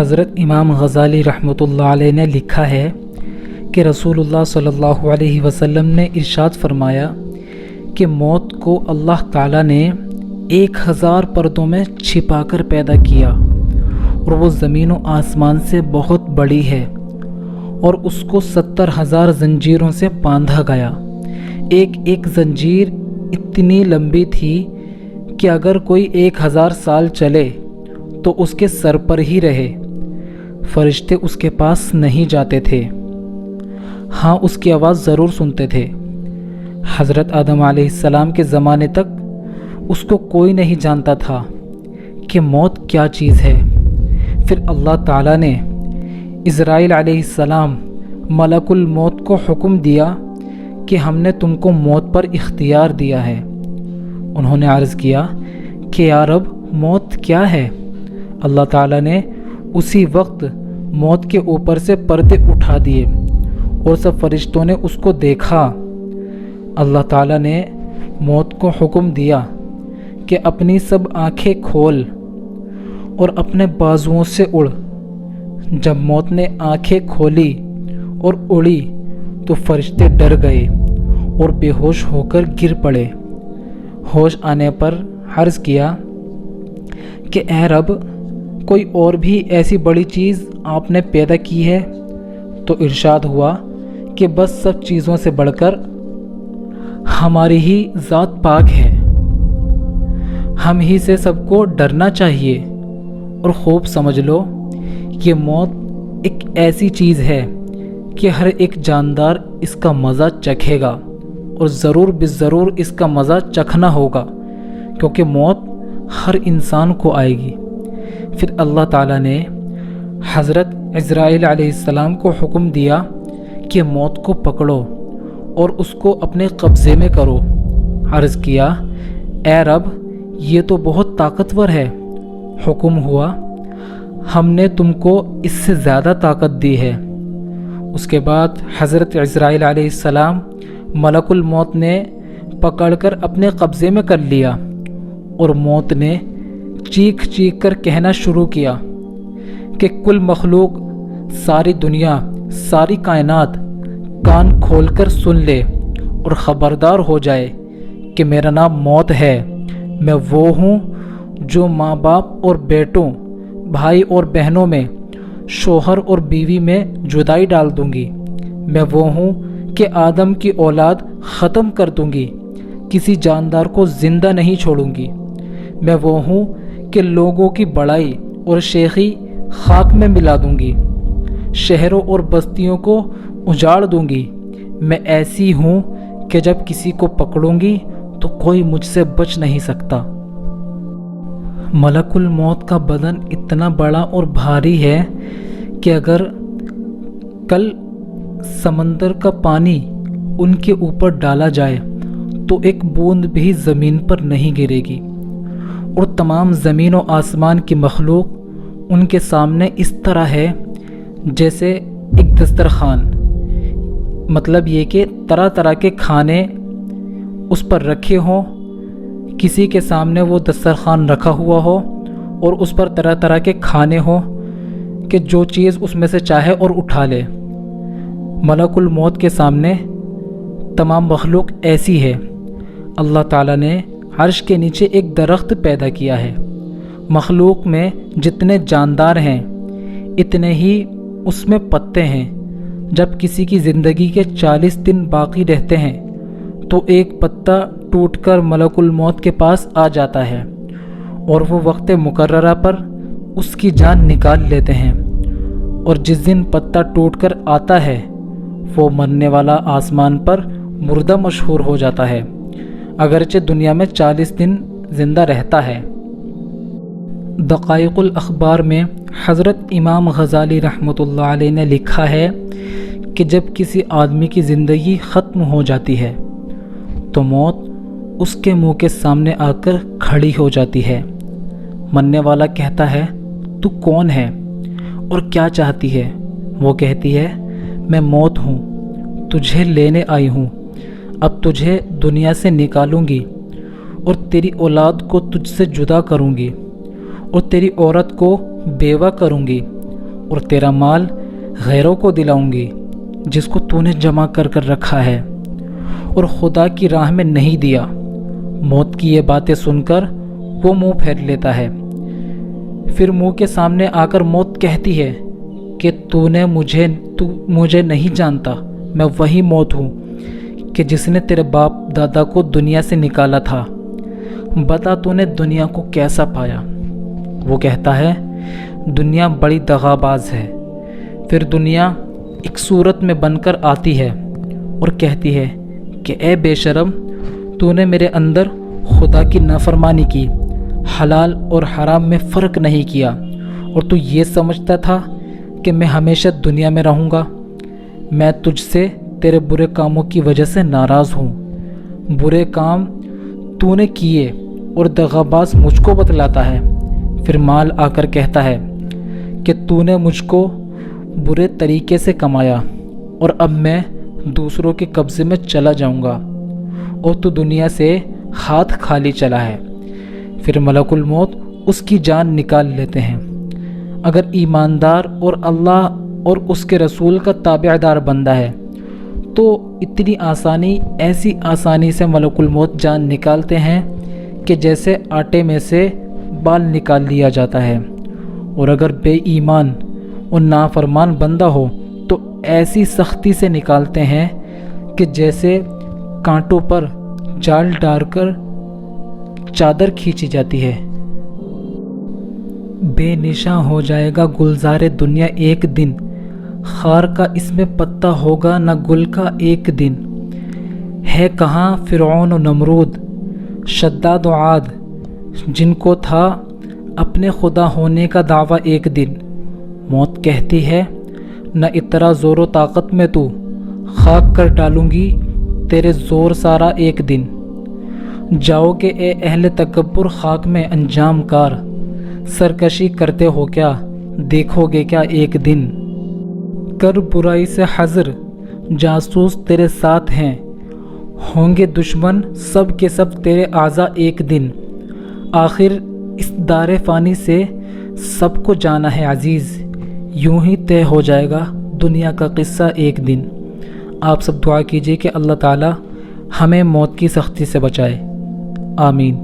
حضرت امام غزالی رحمۃ اللہ علیہ نے لکھا ہے کہ رسول اللہ صلی اللہ علیہ وسلم نے ارشاد فرمایا کہ موت کو اللہ تعالیٰ نے 1000 پردوں میں چھپا کر پیدا کیا اور وہ زمین و آسمان سے بہت بڑی ہے اور اس کو 70,000 زنجیروں سے باندھا گیا۔ ایک ایک زنجیر اتنی لمبی تھی کہ اگر کوئی 1000 سال چلے تو اس کے سر پر ہی رہے، فرشتے اس کے پاس نہیں جاتے تھے، ہاں اس کی آواز ضرور سنتے تھے۔ حضرت آدم علیہ السلام کے زمانے تک اس کو کوئی نہیں جانتا تھا کہ موت کیا چیز ہے۔ پھر اللہ تعالیٰ نے عزرائیل علیہ السلام ملک الموت کو حکم دیا کہ ہم نے تم کو موت پر اختیار دیا ہے۔ انہوں نے عرض کیا کہ یا رب موت کیا ہے؟ اللہ تعالیٰ نے اسی وقت موت کے اوپر سے پردے اٹھا دیے اور سب فرشتوں نے اس کو دیکھا۔ اللہ تعالیٰ نے موت کو حکم دیا کہ اپنی سب آنکھیں کھول اور اپنے بازوؤں سے اڑ۔ جب موت نے آنکھیں کھولی اور اڑی تو فرشتے ڈر گئے اور بے ہوش ہو کر گر پڑے۔ ہوش آنے پر عرض کیا کہ اے رب کوئی اور بھی ایسی بڑی چیز آپ نے پیدا کی ہے؟ تو ارشاد ہوا کہ بس سب چیزوں سے بڑھ کر ہماری ہی ذات پاک ہے، ہم ہی سے سب کو ڈرنا چاہیے اور خوب سمجھ لو یہ موت ایک ایسی چیز ہے کہ ہر ایک جاندار اس کا مزہ چکھے گا اور ضرور بالضرور اس کا مزہ چکھنا ہوگا، کیونکہ موت ہر انسان کو آئے گی۔ پھر اللہ تعالیٰ نے حضرت عزرائیل علیہ السلام کو حکم دیا کہ موت کو پکڑو اور اس کو اپنے قبضے میں کرو۔ عرض کیا اے رب یہ تو بہت طاقتور ہے۔ حکم ہوا ہم نے تم کو اس سے زیادہ طاقت دی ہے۔ اس کے بعد حضرت عزرائیل علیہ السلام ملک الموت نے پکڑ کر اپنے قبضے میں کر لیا اور موت نے چیخ چیخ کر کہنا شروع کیا کہ کل مخلوق، ساری دنیا، ساری کائنات کان کھول کر سن لے اور خبردار ہو جائے کہ میرا نام موت ہے۔ میں وہ ہوں جو ماں باپ اور بیٹوں، بھائی اور بہنوں میں، شوہر اور بیوی میں جدائی ڈال دوں گی۔ میں وہ ہوں کہ آدم کی اولاد ختم کر دوں گی، کسی جاندار کو زندہ نہیں چھوڑوں گی۔ میں وہ ہوں کہ لوگوں کی بڑائی اور شیخی خاک میں ملا دوں گی، شہروں اور بستیوں کو اجاڑ دوں گی۔ میں ایسی ہوں کہ جب کسی کو پکڑوں گی تو کوئی مجھ سے بچ نہیں سکتا۔ ملک الموت کا بدن اتنا بڑا اور بھاری ہے کہ اگر کل سمندر کا پانی ان کے اوپر ڈالا جائے تو ایک بوند بھی زمین پر نہیں گرے گی، اور تمام زمین و آسمان کی مخلوق ان کے سامنے اس طرح ہے جیسے ایک دسترخوان، مطلب یہ کہ طرح طرح کے کھانے اس پر رکھے ہوں، کسی کے سامنے وہ دسترخوان رکھا ہوا ہو اور اس پر طرح طرح کے کھانے ہوں کہ جو چیز اس میں سے چاہے اور اٹھا لے۔ ملک الموت کے سامنے تمام مخلوق ایسی ہے۔ اللہ تعالیٰ نے عرش کے نیچے ایک درخت پیدا کیا ہے، مخلوق میں جتنے جاندار ہیں اتنے ہی اس میں پتے ہیں۔ جب کسی کی زندگی کے 40 دن باقی رہتے ہیں تو ایک پتا ٹوٹ کر ملک الموت کے پاس آ جاتا ہے اور وہ وقت مقررہ پر اس کی جان نکال لیتے ہیں، اور جس دن پتا ٹوٹ کر آتا ہے وہ مرنے والا آسمان پر مردہ مشہور ہو جاتا ہے، اگرچہ دنیا میں 40 دن زندہ رہتا ہے۔ دقائق الاخبار میں حضرت امام غزالی رحمۃ اللہ علیہ نے لکھا ہے کہ جب کسی آدمی کی زندگی ختم ہو جاتی ہے تو موت اس کے منہ کے سامنے آ کر کھڑی ہو جاتی ہے۔ مرنے والا کہتا ہے تو کون ہے اور کیا چاہتی ہے؟ وہ کہتی ہے میں موت ہوں، تجھے لینے آئی ہوں، اب تجھے دنیا سے نکالوں گی اور تیری اولاد کو تجھ سے جدا کروں گی اور تیری عورت کو بیوہ کروں گی اور تیرا مال غیروں کو دلاؤں گی جس کو تو نے جمع کر کر رکھا ہے اور خدا کی راہ میں نہیں دیا۔ موت کی یہ باتیں سن کر وہ منہ پھیر لیتا ہے۔ پھر منہ کے سامنے آ کر موت کہتی ہے کہ تو مجھے نہیں جانتا، میں وہی موت ہوں کہ جس نے تیرے باپ دادا کو دنیا سے نکالا تھا، بتا تو نے دنیا کو کیسا پایا؟ وہ کہتا ہے دنیا بڑی دغاباز ہے۔ پھر دنیا ایک صورت میں بن کر آتی ہے اور کہتی ہے کہ اے بے شرم، تو نے میرے اندر خدا کی نافرمانی کی، حلال اور حرام میں فرق نہیں کیا، اور تو یہ سمجھتا تھا کہ میں ہمیشہ دنیا میں رہوں گا۔ میں تجھ سے تیرے برے کاموں کی وجہ سے ناراض ہوں۔ برے کام تو نے کیے اور دغاباز مجھ کو بتلاتا ہے۔ پھر مال آ کر کہتا ہے کہ تو نے مجھ کو برے طریقے سے کمایا اور اب میں دوسروں کے قبضے میں چلا جاؤں گا، اور تو دنیا سے ہاتھ خالی چلا ہے۔ پھر ملک الموت اس کی جان نکال لیتے ہیں۔ اگر ایماندار اور اللہ اور اس کے رسول کا تابعدار بندہ ہے تو ایسی آسانی سے ملک الموت جان نکالتے ہیں کہ جیسے آٹے میں سے بال نکال لیا جاتا ہے، اور اگر بے ایمان اور نافرمان بندہ ہو تو ایسی سختی سے نکالتے ہیں کہ جیسے کانٹوں پر جال ڈال کر چادر کھینچی جاتی ہے۔ بے نشاں ہو جائے گا گلزار دنیا ایک دن، خار کا اس میں پتہ ہوگا نہ گل کا ایک دن۔ ہے کہاں فرعون و نمرود، شداد و عاد، جن کو تھا اپنے خدا ہونے کا دعویٰ ایک دن۔ موت کہتی ہے نہ اترا زور و طاقت میں تو، خاک کر ڈالوں گی تیرے زور سارا ایک دن۔ جاؤ کہ اے اہل تکبر خاک میں انجام کار، سرکشی کرتے ہو کیا دیکھو گے کیا ایک دن۔ کر برائی سے حذر، جاسوس تیرے ساتھ ہیں، ہوں گے دشمن سب کے سب تیرے اعضا ایک دن۔ آخر اس دار فانی سے سب کو جانا ہے عزیز، یوں ہی طے ہو جائے گا دنیا کا قصہ ایک دن۔ آپ سب دعا کیجئے کہ اللہ تعالی ہمیں موت کی سختی سے بچائے، آمین۔